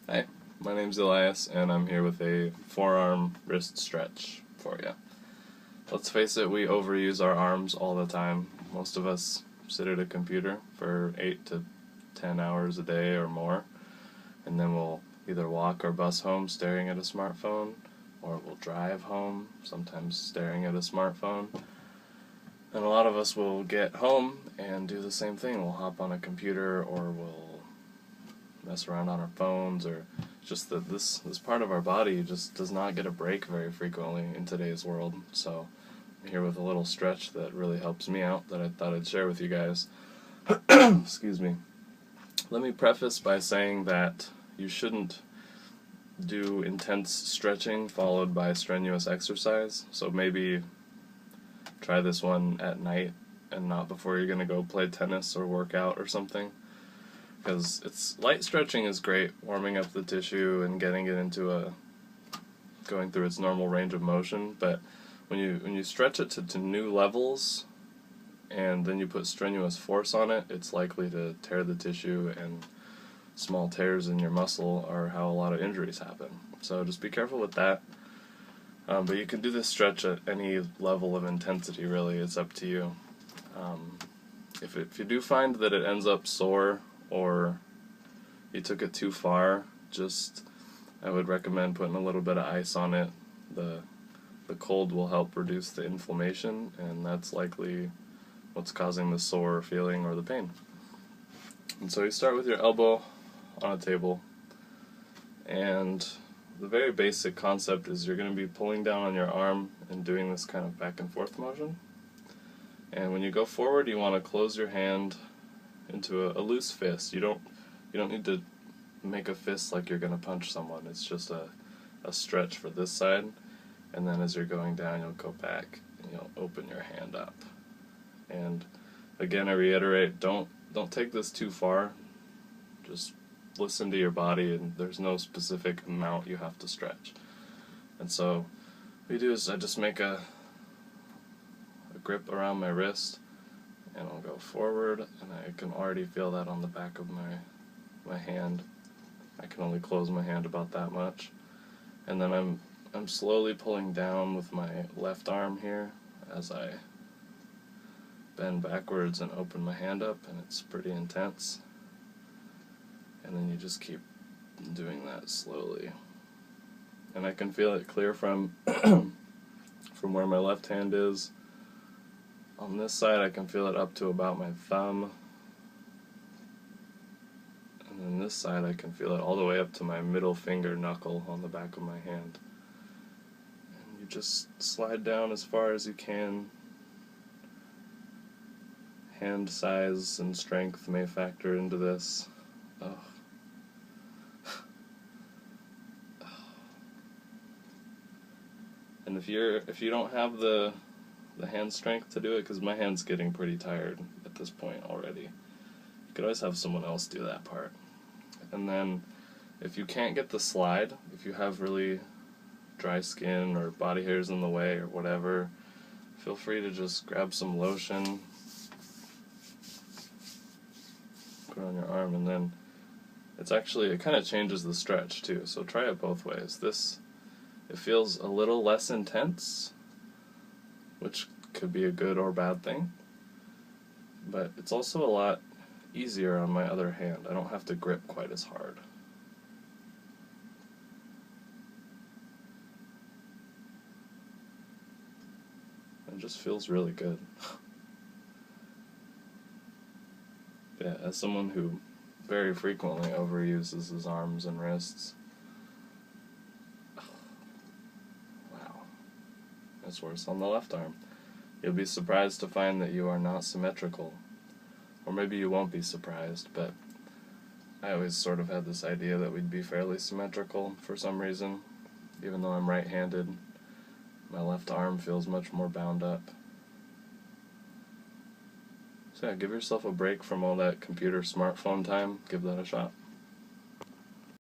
Hi, my name's Elias, and I'm here with a forearm wrist stretch for you. Let's face it, we overuse our arms all the time. Most of us sit at a computer for 8 to 10 hours a day or more, and then we'll either walk or bus home staring at a smartphone, or we'll drive home, sometimes staring at a smartphone. And a lot of us will get home and do the same thing. We'll hop on a computer, or we'll mess around on our phones, or just that this part of our body just does not get a break very frequently in today's world. So I'm here with a little stretch that really helps me out that I thought I'd share with you guys. Excuse me. Let me preface by saying that you shouldn't do intense stretching followed by strenuous exercise. So maybe try this one at night and not before you're going to go play tennis or work out or something. Because light stretching is great, warming up the tissue and getting it into going through its normal range of motion, but when you stretch it to new levels and then you put strenuous force on it, it's likely to tear the tissue, and small tears in your muscle are how a lot of injuries happen. So just be careful with that. But you can do this stretch at any level of intensity, really. It's up to you. If you do find that it ends up sore, or you took it too far, I would recommend putting a little bit of ice on it. The cold will help reduce the inflammation, and that's likely what's causing the sore feeling or the pain. And so you start with your elbow on a table, and the very basic concept is you're going to be pulling down on your arm and doing this kind of back and forth motion. And when you go forward, you want to close your hand into a loose fist. You don't need to make a fist like you're going to punch someone. It's just a stretch for this side, and then as you're going down, you'll go back and you'll open your hand up. And again, I reiterate, don't take this too far. Just listen to your body, and there's no specific amount you have to stretch. And so what you do is I just make a grip around my wrist, and I'll go forward, and I can already feel that on the back of my hand. I can only close my hand about that much. And then I'm slowly pulling down with my left arm here as I bend backwards and open my hand up, and it's pretty intense. And then you just keep doing that slowly. And I can feel it clear from where my left hand is. On this side, I can feel it up to about my thumb. And then this side, I can feel it all the way up to my middle finger knuckle on the back of my hand. And you just slide down as far as you can. Hand size and strength may factor into this. Oh. And if you don't have the hand strength to do it, because my hand's getting pretty tired at this point already, you could always have someone else do that part. And then if you can't get the slide, if you have really dry skin or body hairs in the way or whatever, feel free to just grab some lotion, put it on your arm, and then it kind of changes the stretch too, so try it both ways. It feels a little less intense, which could be a good or bad thing, but it's also a lot easier on my other hand. I don't have to grip quite as hard. It just feels really good. Yeah, as someone who very frequently overuses his arms and wrists, wow, it's worse on the left arm. You'll be surprised to find that you are not symmetrical. Or maybe you won't be surprised, but I always sort of had this idea that we'd be fairly symmetrical for some reason. Even though I'm right-handed, my left arm feels much more bound up. So yeah, give yourself a break from all that computer smartphone time. Give that a shot.